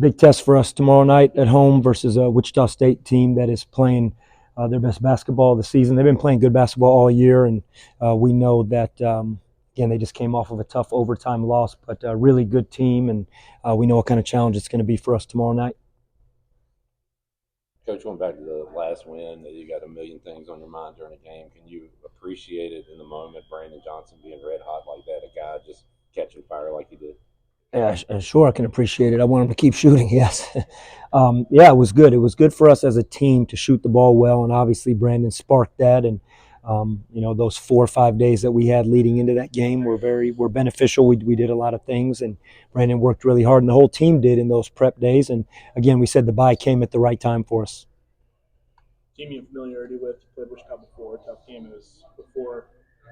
Big test for us tomorrow night at home versus a Wichita State team that is playing their best basketball of the season. They've been playing good basketball all year, and we know that, again, they just came off of a tough overtime loss, but a really good team, and we know what kind of challenge it's going to be for us tomorrow night. Coach, going back to the last win, that you got a million things on your mind during a game. Can you appreciate it in the moment, Brandon Johnson being red hot like that, a guy just catching fire like he did? Yeah, sure, I can appreciate it. I want him to keep shooting. Yes, yeah, it was good. It was good for us as a team to shoot the ball well, and obviously Brandon sparked that. And those 4 or 5 days that we had leading into that game were beneficial. We did a lot of things, and Brandon worked really hard, and the whole team did in those prep days. And again, we said the bye came at the right time for us. Team you have familiarity with, you played Wichita before, tough game it was before.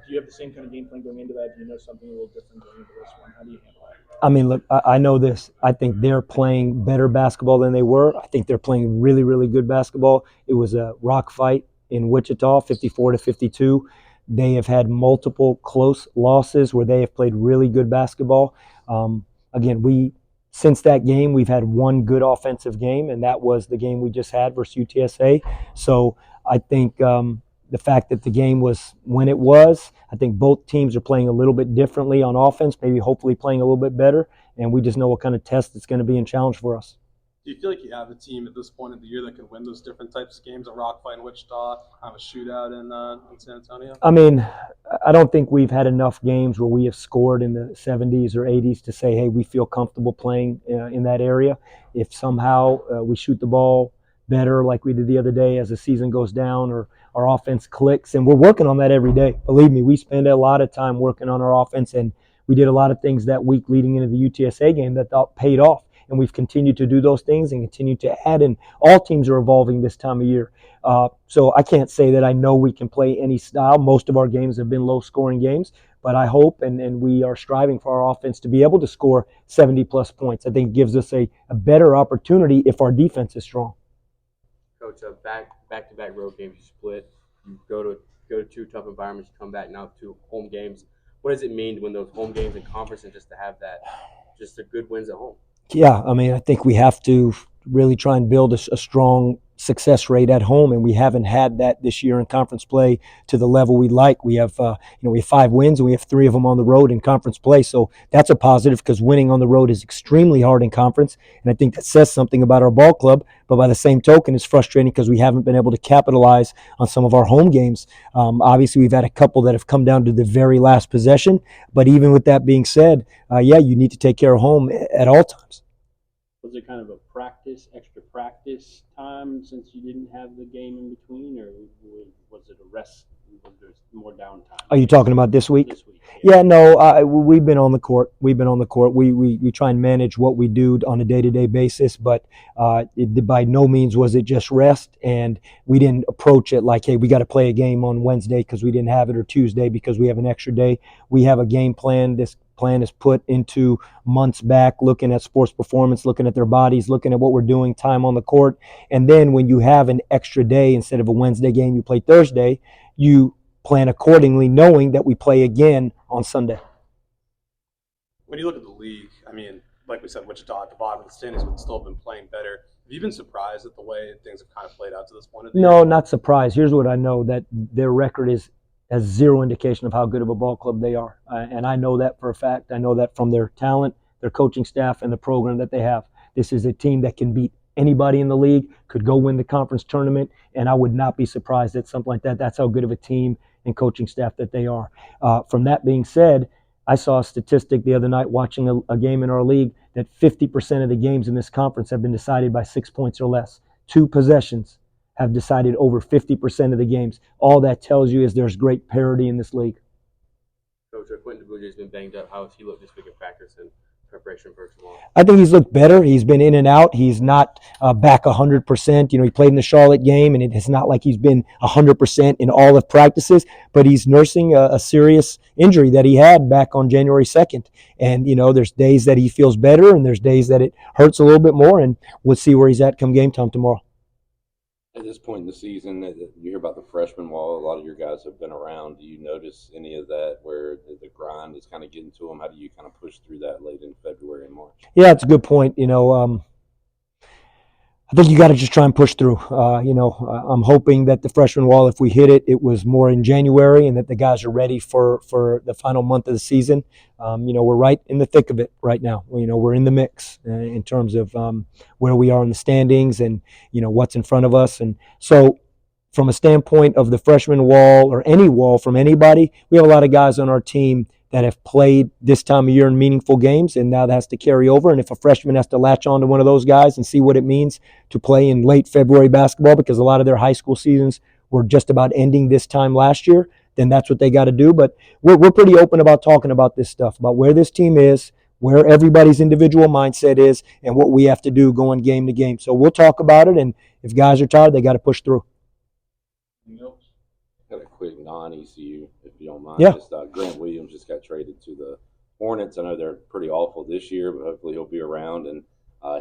Do you have the same kind of game plan going into that? Do you know something a little different going into this one? How do you handle that? I mean, look, I know this. I think they're playing better basketball than they were. I think they're playing really, really good basketball. It was a rock fight in Wichita, 54-52. They have had multiple close losses where they have played really good basketball. Again, since that game, we've had one good offensive game, and that was the game we just had versus UTSA. So I think the fact that the game was when it was, I think both teams are playing a little bit differently on offense, maybe hopefully playing a little bit better, and we just know what kind of test it's going to be and challenge for us. Do you feel like you have a team at this point of the year that can win those different types of games, a rock fight in Wichita, have a shootout in San Antonio? I mean, I don't think we've had enough games where we have scored in the 70s or 80s to say, hey, we feel comfortable playing in that area. If somehow we shoot the ball better like we did the other day as the season goes down, or our offense clicks, and we're working on that every day. Believe me, we spend a lot of time working on our offense, and we did a lot of things that week leading into the UTSA game that paid off. And we've continued to do those things and continue to add, and all teams are evolving this time of year. So I can't say that I know we can play any style. Most of our games have been low-scoring games, but I hope and we are striving for our offense to be able to score 70-plus points. I think it gives us a better opportunity if our defense is strong. Coach, back-to-back road games, you split. You go to two tough environments. You come back now to home games. What does it mean to win those home games in conference and just to have that, just the good wins at home? Yeah, I mean, I think we have to really try and build a strong success rate at home, and we haven't had that this year in conference play to the level we like. We have, we have 5 wins, and we have 3 of them on the road in conference play. So that's a positive because winning on the road is extremely hard in conference, and I think that says something about our ball club. But by the same token, it's frustrating because we haven't been able to capitalize on some of our home games. Obviously, we've had a couple that have come down to the very last possession. But even with that being said, yeah, you need to take care of home at all times. Was it kind of a extra practice time since you didn't have the game in between, or was it a rest? Was there more downtime? Are you talking about this week? This week, yeah. No, we've been on the court. We try and manage what we do on a day-to-day basis, but by no means was it just rest, and we didn't approach it like, hey, we got to play a game on Wednesday because we didn't have it, or Tuesday because we have an extra day. We have a game plan. This plan is put into months back, looking at sports performance, looking at their bodies, looking at what we're doing, time on the court. And then when you have an extra day, instead of a Wednesday game, you play Thursday, you plan accordingly, knowing that we play again on Sunday. When you look at the league, I mean, like we said, Wichita at the bottom of the standings would still have been playing better. Have you been surprised at the way things have kind of played out to this point? No, not surprised. Here's what I know, that their record has zero indication of how good of a ball club they are. And I know that for a fact. I know that from their talent, their coaching staff, and the program that they have. This is a team that can beat anybody in the league, could go win the conference tournament, and I would not be surprised at something like that. That's how good of a team and coaching staff that they are. From that being said, I saw a statistic the other night watching a game in our league that 50% of the games in this conference have been decided by 6 points or less. 2 possessions have decided over 50% of the games. All that tells you is there's great parity in this league. Coach, Quentin DeBouge has been banged up. How has he looked this week in practice and preparation for tomorrow? I think he's looked better. He's been in and out. He's not back 100%. He played in the Charlotte game, and it's not like he's been 100% in all of practices, but he's nursing a serious injury that he had back on January 2nd. And, there's days that he feels better, and there's days that it hurts a little bit more, and we'll see where he's at come game time tomorrow. At this point in the season, you hear about the freshman wall. A lot of your guys have been around. Do you notice any of that where the grind is kind of getting to them? How do you kind of push through that late in February and March? Yeah, it's a good point. I think you got to just try and push through. I'm hoping that the freshman wall, if we hit it, it was more in January, and that the guys are ready for the final month of the season. We're right in the thick of it right now. We're in the mix in terms of where we are in the standings and what's in front of us. And so, from a standpoint of the freshman wall or any wall from anybody, we have a lot of guys on our team that have played this time of year in meaningful games, and now that has to carry over. And if a freshman has to latch on to one of those guys and see what it means to play in late February basketball, because a lot of their high school seasons were just about ending this time last year, then that's what they got to do. But we're pretty open about talking about this stuff, about where this team is, where everybody's individual mindset is, and what we have to do going game to game. So we'll talk about it, and if guys are tired, they got to push through. Got a quick non-ECU, if you don't mind. Yeah. Just, Grant Williams just got traded to the Hornets. I know they're pretty awful this year, but hopefully he'll be around and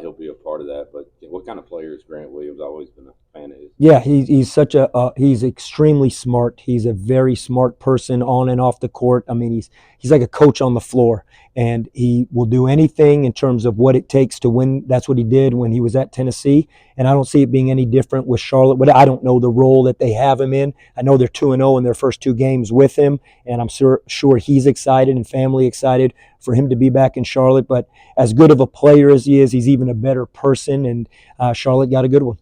he'll be a part of that. But what kind of player is Grant Williams? I've always been a fan of his. Yeah, he's extremely smart. He's a very smart person on and off the court. I mean, he's like a coach on the floor, and he will do anything in terms of what it takes to win. That's what he did when he was at Tennessee, and I don't see it being any different with Charlotte. But I don't know the role that they have him in. I know they're 2-0 in their first two games with him, and I'm sure he's excited and family excited for him to be back in Charlotte. But as good of a player as he is, he's even a better person, and Charlotte got a good one.